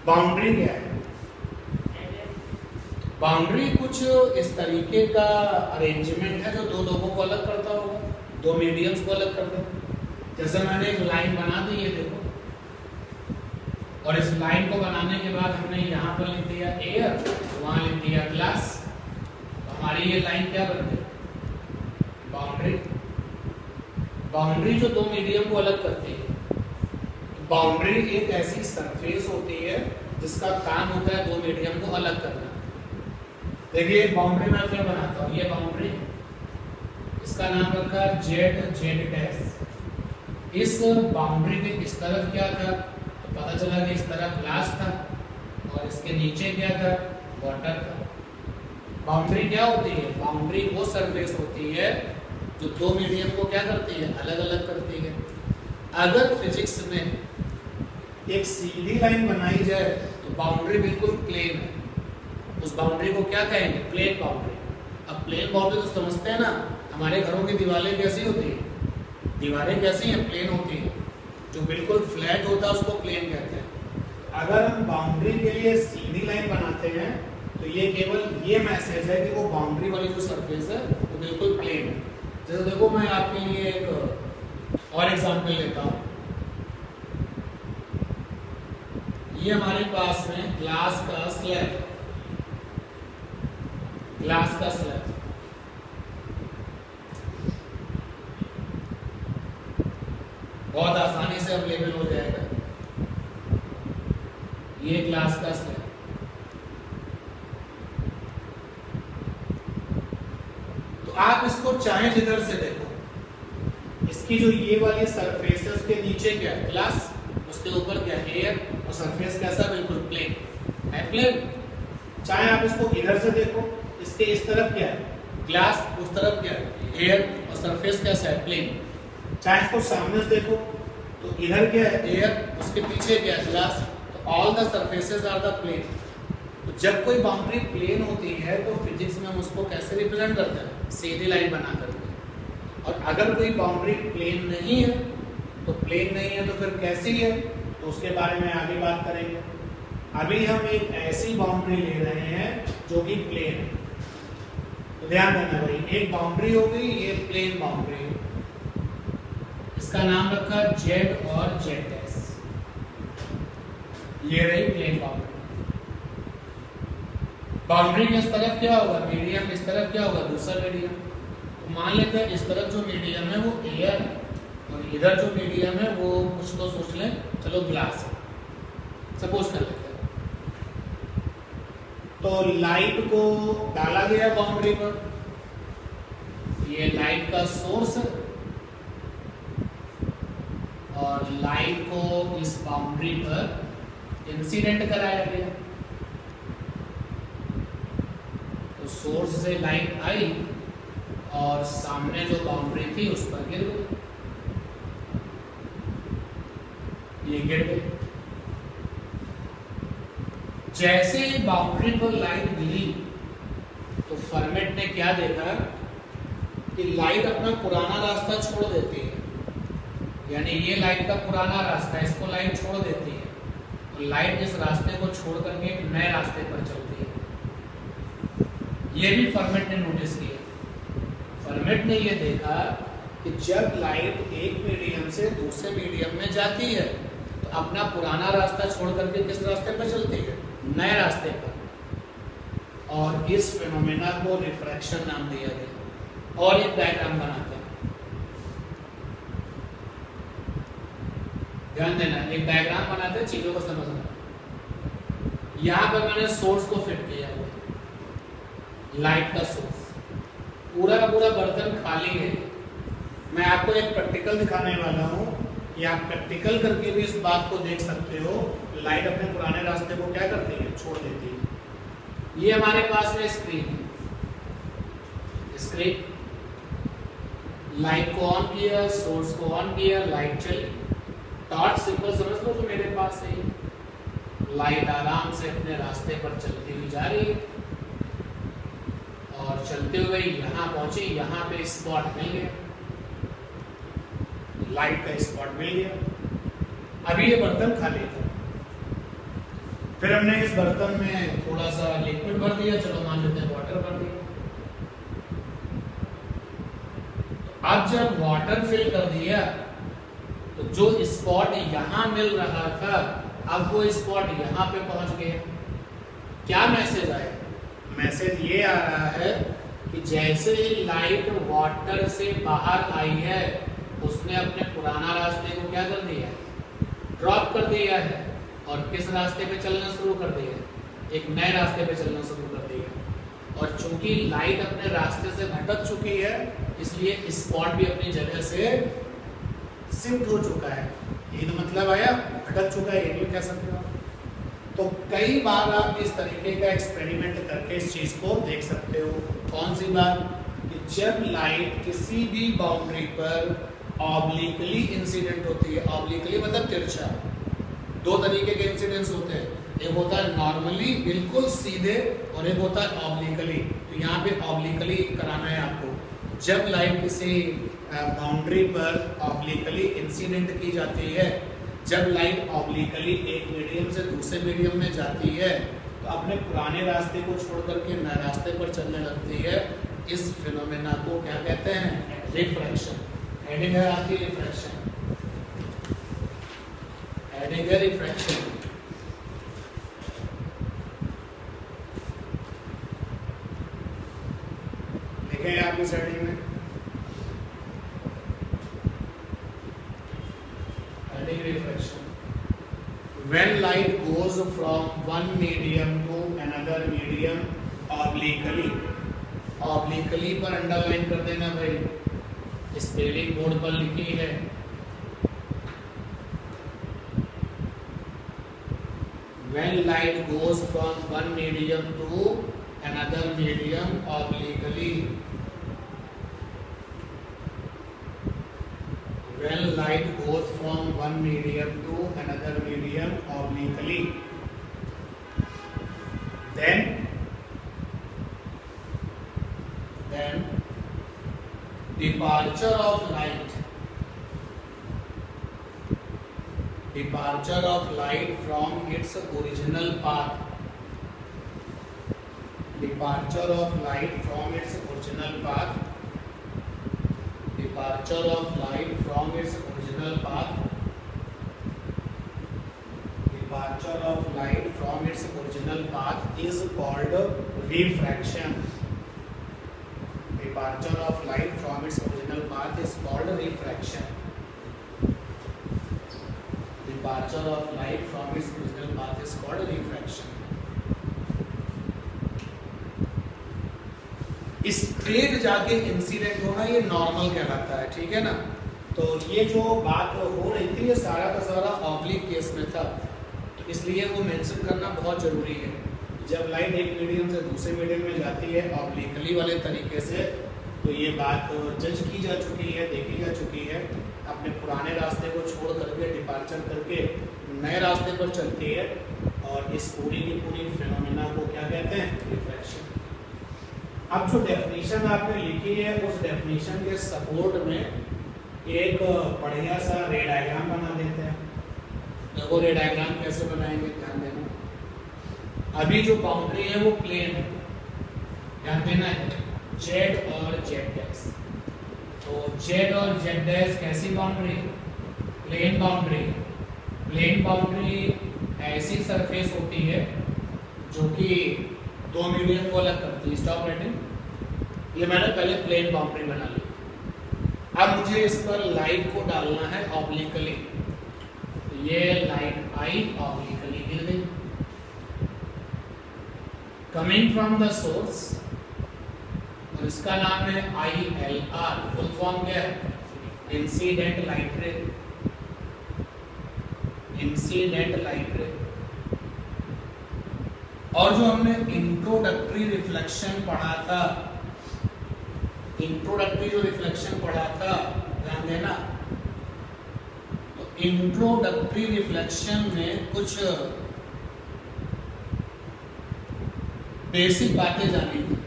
Boundary क्या है? Boundary कुछ इस तरीके का अरेंजमेंट है जो दो लोगों को अलग करता होगा, दो मीडियम्स को अलग करता है। जैसे मैंने एक लाइन बना दी है देखो, और इस लाइन को बनाने के बाद हमने यहाँ पर लिख दिया एयर, वहां लिख दिया ग्लास, तो हमारी ये लाइन क्या बन गई? बाउंड्री। बाउंड्री जो दो मीडियम को अलग करती है। बाउंड्री एक ऐसी सरफेस होती है जिसका काम होता है दो मीडियम को अलग करना। देखिए बाउंड्री मैं फिर बनाता हूँ, ये बाउंड्री, इसका नाम रखा जेड डैश। इस बाउंड्री के इस तरफ क्या था, तो पता चला कि इस तरफ ग्लास था और इसके नीचे क्या था, वाटर था। बाउंड्री क्या होती है? बाउंड्री वो सरफेस होती है जो दो मीडियम को क्या करती है, अलग अलग करती है। अगर फिजिक्स में एक सीधी लाइन बनाई जाए तो बाउंड्री बिल्कुल प्लेन है, उस बाउंड्री को क्या कहेंगे? Plane boundary. अब प्लेन बाउंड्री तो समझते हैं ना, हमारे घरों की दीवारें कैसी होती है? दीवारें कैसी हैं? प्लेन होती है। जो बिल्कुल फ्लैट होता है उसको प्लेन कहते हैं। अगर हम बाउंड्री के लिए सीधी लाइन बनाते हैं तो ये केवल ये मैसेज है कि वो बाउंड्री वाली जो सरफेस है वो बिल्कुल प्लेन है। जैसे देखो मैं आपके लिए एक और एग्जांपल लेता हूँ। ये हमारे पास में ग्लास का स्लैब, ग्लास का स्लैब, बहुत आसानी से अवेलेबल हो जाएगा। ये ग्लास का स्लैब, तो आप इसको चाहे जिधर से देखो, इसकी जो ये वाली सरफेस है उसके नीचे क्या है? ग्लास, उसके ऊपर क्या है? एयर, और सरफेस कैसा? बिल्कुल प्लेन है, प्लेन। चाहे आप इसको इधर से देखो, इसके इस तरफ क्या है? ग्लास, उस तरफ क्या है? एयर, और सरफेस कैसा है? प्लेन। चाहे इसको सामने से देखो तो इधर क्या है? एयर, उसके पीछे क्या है? ग्लास। तो all the surfaces are the plane. तो जब कोई बाउंड्री प्लेन होती है तो फिजिक्स में हम उसको कैसे रिप्रेजेंट करते हैं? सीधी लाइन बना करके। और अगर कोई बाउंड्री प्लेन नहीं है तो प्लेन नहीं है तो फिर कैसी है, तो उसके बारे में आगे बात करेंगे। अभी हम एक ऐसी बाउंड्री ले रहे हैं जो कि प्लेन है, तो ध्यान देना भाई, एक बाउंड्री हो गई, ये प्लेन बाउंड्री है, इसका नाम रखा जेड और जेड डैश। ये रही प्लेन बाउंड्री। बाउंड्री के इस तरफ क्या होगा? मीडियम, इस तरफ क्या होगा? दूसरा मीडियम। तो मान लेते हैं इस तरफ जो मीडियम है वो एयर है और इधर जो मीडियम है वो कुछ तो सोच लें, चलो ग्लास है, सपोज कर लेते हैं। तो लाइट को डाला गया बाउंड्री पर, ये लाइट का सोर्स है और लाइट को इस बाउंड्री पर इंसिडेंट कराया गया। तो सोर्स से लाइट आई और सामने जो बाउंड्री थी उस पर गिर गई, ये गिर गई। जैसे ही बाउंड्री पर लाइट गिरी तो फर्मेट ने क्या देखा कि लाइट अपना पुराना रास्ता छोड़ देती है, यानी ये लाइट का पुराना रास्ता है, इसको लाइट छोड़ देती है, तो लाइट इस रास्ते को छोड़ करके एक नए रास्ते पर चलती है। ये भी फर्मेट ने नोटिस किया। फर्मेट ने ये देखा कि जब लाइट एक मीडियम से दूसरे मीडियम में जाती है तो अपना पुराना रास्ता छोड़ करके किस रास्ते पर चलती है? नए रास्ते पर। और इस फिनोमेना को रिफ्रैक्शन नाम दिया गया। और एक डायग्राम बनाते हैं, ध्यान देना, एक डायग्राम बनाते हैं चीजों को समझना। यहां पर मैंने सोर्स को फिट किया हुआ, लाइट का सोर्स, पूरा का पूरा बर्तन खाली है। मैं आपको एक प्रैक्टिकल दिखाने वाला हूं कि आप प्रैक्टिकल करके भी इस बात को देख सकते हो, लाइट अपने पुराने रास्ते को क्या करती है? छोड़ देती है। ये हमारे पास में स्क्रीन है, स्क्रीन, लाइट को ऑन किया, सोर्स को ऑन किया, लाइट चली। टॉर्च सिंबल समझ लो जो मेरे पास है, लाइट आराम से अपने रास्ते पर चलती हुई जा रही है और चलते हुए यहाँ पहुंची, यहाँ पे स्पॉट मिल गया, लाइट का स्पॉट मिल गया। अभी ये बर्तन खाली था। फिर हमने इस बर्तन में थोड़ा सा लिक्विड भर दिया, चलो मान लेते हैं वाटर भर दिया। अब जब वाटर फिल कर दिया तो जो स्पॉट यहां मिल रहा था, अब वो स्पॉट यहां पे पहुंच गया। क्या मैसेज आया? मैसेज ये आ रहा है कि जैसे ही लाइट वाटर से बाहर आई है, उसने अपने पुराना रास्ते को क्या कर दिया? ड्रॉप कर दिया है, और किस रास्ते पे चलना शुरू कर दिया? एक नए रास्ते पे चलना शुरू कर दिया। और चूंकि लाइट अपने रास्ते से भटक चुकी है, इसलिए स्पॉट भी अपनी जगह से शिफ्ट हो चुका है। यही तो मतलब आया, भटक चुका है, ये भी कह सकते हो। तो कई बार आप इस तरीके का एक्सपेरिमेंट करके इस चीज को देख सकते हो। कौन सी बात? कि जब लाइट किसी भी बाउंड्री पर ऑब्लिकली इंसिडेंट होती है, ऑब्लिकली मतलब तिरछा, दो तरीके के इंसिडेंट्स होते हैं, एक होता है नॉर्मली बिल्कुल सीधे, और एक होता है ऑब्लिकली। तो यहाँ पे ऑब्लिकली कराना है आपको। जब लाइट किसी बाउंड्री पर ऑब्लिकली इंसिडेंट की जाती है, जब लाइट ऑब्लिकली एक मीडियम से दूसरे मीडियम में जाती है, तो अपने पुराने रास्ते को छोड़ करके नए रास्ते पर चलने लगती है। इस फिनोमेना को क्या कहते हैं? रिफ्रैक्शन। हेडिंग है आपकी रिफ्रैक्शन। हेडिंग है रिफ्रैक्शन। लिखे हैं आपकी हेडिंग में? Heading refraction. When light goes from one medium to another medium obliquely, obliquely पर अंडरलाइन कर देना भाई, स्पेलिंग बोर्ड पर लिखी है। When light goes from one medium to another medium obliquely, when light goes from one medium to another medium obliquely, then departure of light from its original path, departure of light from its original path, departure of light from its original path, departure of light from its original path is called refraction. Departure of light from its original path is called refraction. Departure of light from its original path is called refraction. Straight जाके incident होना ये normal कहलाता है, ठीक है ना। तो ये जो बात हो रही थी ये सारा का सारा ऑब्लिक केस में था, तो इसलिए वो मेंशन करना बहुत जरूरी है। जब लाइट एक मीडियम से दूसरे मीडियम में जाती है ऑब्लिकली वाले तरीके से, तो ये बात जज की जा चुकी है, देखी जा चुकी है। अपने पुराने रास्ते को छोड़ करके डिपार्चर करके नए रास्ते पर चलती है, और इस पूरी की पूरी फिनोमेना को क्या कहते हैं? रिफ्रैक्शन। अब जो डेफिनेशन आपने लिखी है, उस डेफिनेशन के सपोर्ट में एक बढ़िया सा रे डायग्राम बना देते हैं। देखो रे डायग्राम कैसे बनाएंगे, ध्यान देना। अभी जो बाउंड्री है वो प्लेन है, ध्यान देना है, जेड और जेड डैश। तो जेड और जेड डैश कैसी boundary? Plane boundary. Plane boundary ऐसी सरफेस होती है जो कि दो मीडियम को अलग करती है। Stop writing. ये मैंने पहले प्लेन बाउंड्री बना ली। अब मुझे इस पर लाइट को डालना है ऑब्लिकली। ये लाइट आई ऑब्लिकली गिर गई, कमिंग फ्रॉम द सोर्स, और इसका नाम है ILR। फुल फॉर्म क्या है? इंसिडेंट लाइट रे। इंसिडेंट लाइट रे। और जो हमने इंट्रोडक्टरी रिफ्लेक्शन पढ़ा था, इंट्रोडक्टरी जो रिफ्लेक्शन पढ़ा था, ध्यान देना। तो इंट्रोडक्टरी रिफ्लेक्शन में कुछ बेसिक बातें जानी थी।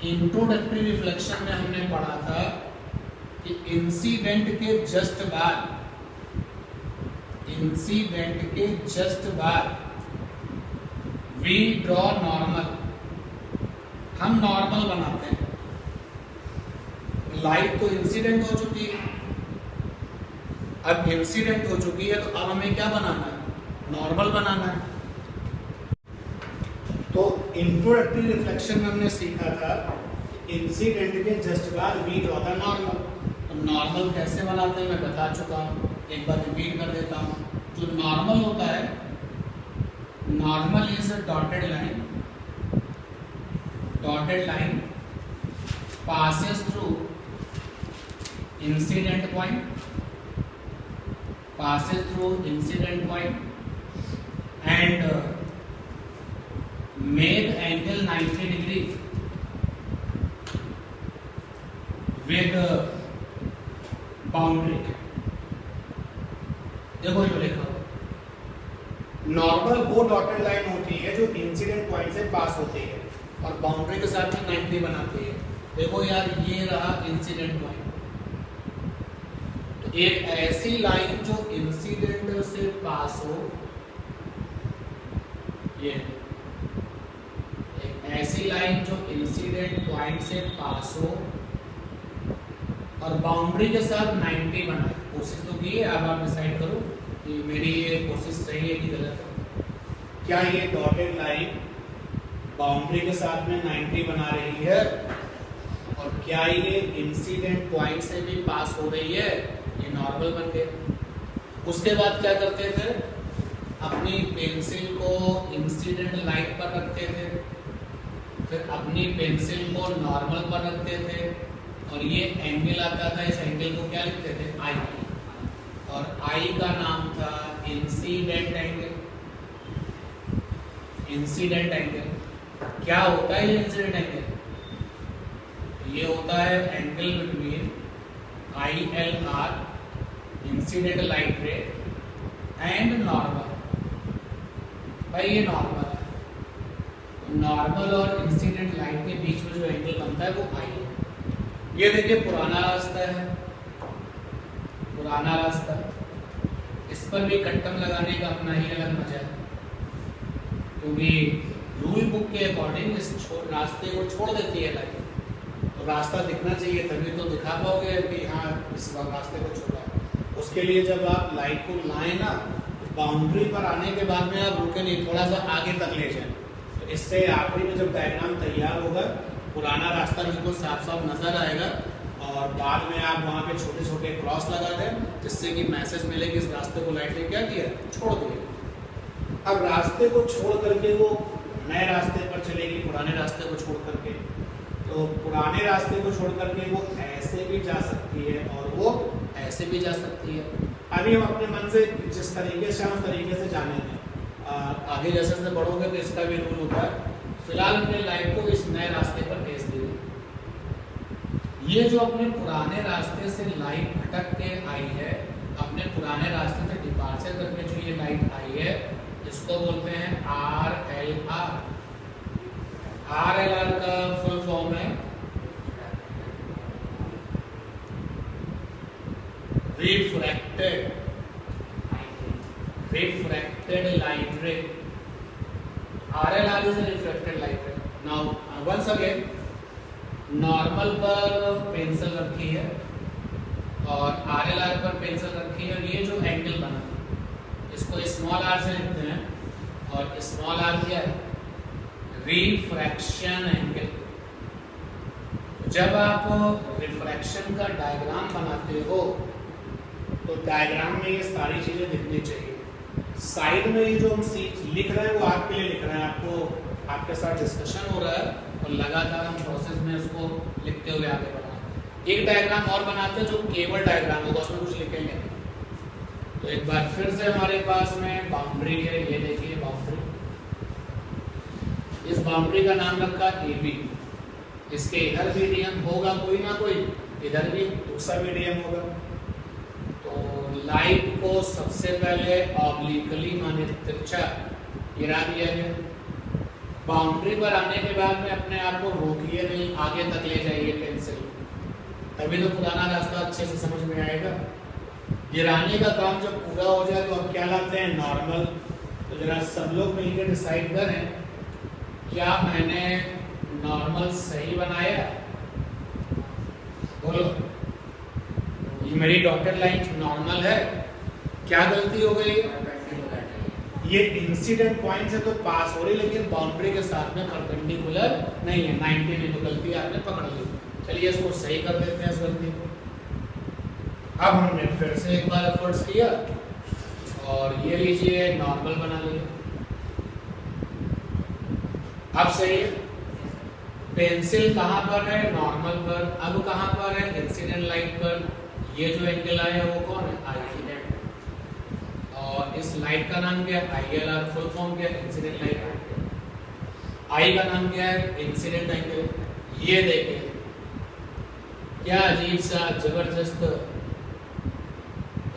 इंट्रोडक्टरी रिफ्लेक्शन में हमने पढ़ा था कि इंसिडेंट के जस्ट बाद वी ड्रॉ नॉर्मल, हम नॉर्मल बनाते हैं। लाइट तो इंसिडेंट हो चुकी है, अब इंसिडेंट हो चुकी है तो अब हमें क्या बनाना है, नॉर्मल बनाना है। तो इंट्रोडक्टरी रिफ्लेक्शन में हमने सीखा था इंसिडेंट के जस्ट बाद वी ड्रॉ द नॉर्मल। तो नॉर्मल कैसे बनाते हैं मैं बता चुका हूँ, एक बार रिपीट कर देता हूँ। जो नॉर्मल होता है, normal is a dotted line, dotted line passes through incident point, passes through incident point and make angle 90 degree with boundary। देखो जो लिखा हुआ, नॉर्मल वो डॉटेड लाइन होती है जो इंसिडेंट पॉइंट से पास होती है और बाउंड्री के साथ में 90 बनाती है। देखो यार ये रहा इंसिडेंट पॉइंट, तो एक ऐसी लाइन जो इंसिडेंट से पास हो, ये एक ऐसी लाइन जो इंसिडेंट पॉइंट से पास हो और बाउंड्री के साथ 90 बनाए। कोशिश तो की है, अब आप डिसाइड करो कि मेरी ये कोशिश सही है कि गलत है। क्या ये डॉटेड लाइन बाउंड्री के साथ में 90 बना रही है और क्या ये इंसिडेंट पॉइंट से भी पास हो रही है, ये नॉर्मल बन गए। उसके बाद क्या करते थे, अपनी पेंसिल को इंसिडेंट लाइन पर रखते थे, फिर अपनी पेंसिल को नॉर्मल पर रखते थे और ये एंगल आता था, इस एंगल को क्या लिखते थे, आई, और आई का नाम था इंसिडेंट एंगल। इंसिडेंट एंगल क्या होता है, ये इंसिडेंट एंगल ये होता है angle between ILR, incident light रे, एंड नॉर्मल। भाई ये नॉर्मल है, नॉर्मल और इंसिडेंट लाइट के बीच में जो एंगल बनता है वो आई है। ये देखिए पुराना रास्ता है, पुराना रास्ता, इस पर भी कट्टम लगाने का अपना ही अलग मजा है, क्योंकि रूल बुक के अकॉर्डिंग इस रास्ते को छोड़ देती है लाइट, तो रास्ता दिखना चाहिए तभी तो दिखा पाओगे कि हाँ इस रास्ते को छोड़ा है। उसके लिए जब आप लाइट को लाएं ना, बाउंड्री पर आने के बाद में आप रुके नहीं, थोड़ा सा आगे तक ले जाएं, तो इससे आखिरी में जब डायग्राम तैयार होगा पुराना रास्ता बिल्कुल साफ साफ नजर आएगा और बाद में आप वहाँ पे छोटे छोटे क्रॉस लगा दें, जिससे कि मैसेज मिले कि इस रास्ते को लाइट ने क्या किया, छोड़ दिया। अब रास्ते को छोड़ करके वो नए रास्ते पर चलेगी, पुराने रास्ते को छोड़ करके, तो पुराने रास्ते को छोड़ करके वो ऐसे भी जा सकती है और वो ऐसे भी जा सकती है। अभी हम अपने मन से जिस तरीके से हम तरीके से जाने दें, आगे जैसे जैसे बढ़ोगे तो इसका भी रूल होता है। फिलहाल हमने लाइट को इस नए रास्ते पर भेज दिया। ये जो अपने पुराने रास्ते से लाइट भटक के आई है, अपने पुराने रास्ते से डिपार्चर करके जो ये लाइट आई है, इसको बोलते हैं RLR। RLR का फुल फॉर्म है रिफ्रैक्टेड लाइट रे। RLR is a refracted light ray. Now once again, normal पर पेंसिल रखी है और RLR पर पेंसिल रखी है और ये जो एंगल बना इसको स्मॉल r से लिखते हैं और स्मॉल r क्या है, रिफ्रैक्शन एंगल। जब आप रिफ्रैक्शन का डायग्राम बनाते हो तो डायग्राम में ये सारी चीजें दिखनी चाहिए। साइड में ये जो हम लिख रहे हैं वो आपके लिए लिख रहे हैं, आपको आपके साथ डिस्कशन हो रहा है और लगातार हम प्रोसेस में उसको लिखते हुए आगे बढ़ रहे हैं। एक डायग्राम और बनाते हैं जो केवल डायग्राम होगा, उसमें कुछ लिखेंगे। तो एक बार फिर से हमारे पास में बाउंड्री है, ये देखिए बाउंड्री। इस बाउंड्री का नाम रखा AB। इसके इधर मीडियम होगा कोई ना कोई, इधर भी दूसरा मीडियम होगा। तो लाइट को सबसे पहले ऑब्लिकली माने तिरछा गिरा दिया गया। बाउंड्री पर आने के बाद में अपने आप को रोकिए नहीं, आगे तक ले जाइए पेंसिल, तभी तो पुराना रास्ता अच्छे से समझ में आएगा। गिराने का काम जब पूरा हो जाए तो अब क्या लाते हैं, नॉर्मल। तो जरा सब लोग मिलकर डिसाइड करें क्या मैंने नॉर्मल सही बनाया? बोलो, ये मेरी डॉटेड लाइन नॉर्मल है, क्या गलती हो गई? ये इंसिडेंट पॉइंट से तो पास हो रही, लेकिन बाउंड्री के साथ में परपेंडिकुलर नहीं है, 90 में तो गलती आपने पकड़ ली। चलिए इसको सही कर देते हैं इस गलती को। अब हमने फिर से एक बार एफर्ट्स किया और ये लीजिए नॉर्मल बना लिया। अब सही है, पेंसिल कहाँ पर है? नॉर्मल पर। अब कहाँ पर है? इंसिडेंट लाइन पर। ये जो एंगल आया वो कौन है? आई। और इस लाइट का नाम क्या है? ILR। फुल फॉर्म क्या है? Incident light. आई का नाम क्या है? Incident angle. ये देखिए क्या अजीब सा जबरदस्त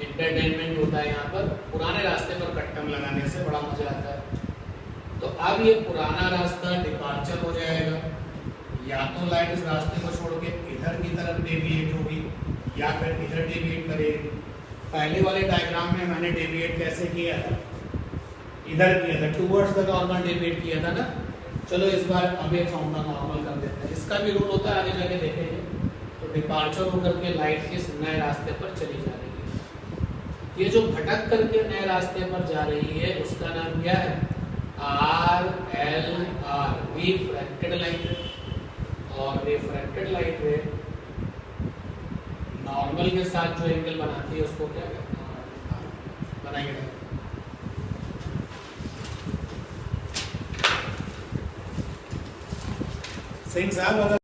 एंटरटेनमेंट होता है यहाँ पर। पुराने रास्ते पर कट्टम लगाने से बड़ा मजा आता है। तो अब ये पुराना रास्ता डिपार्चर हो जाएगा, या तो लाइट इस रास्ते को छोड़ के इधर की तरफ डेविएट होगी या फिर इधर डेविएट करेगी। पहले वाले डायग्राम में मैंने डेविएट कैसे किया था? इधर किया था, टुवर्ड्स द नॉर्मल डेविएट किया था ना। चलो इस बार अब एक फाउंडा नॉर्मल कर देते हैं। इसका भी रूल होता है, आगे जाके देखेंगे। तो डिपार्चर होकर के लाइट इस नए रास्ते पर चली जा रही है। ये जो भटक करके नए रास्ते पर जा रही है उसका नाम क्या है? RLR, refracted light. और रिफ्रैक्टेड लाइट में नॉर्मल के साथ जो एंगल बनाती है उसको क्या कहते हैं? बनाइए सिंह साहब।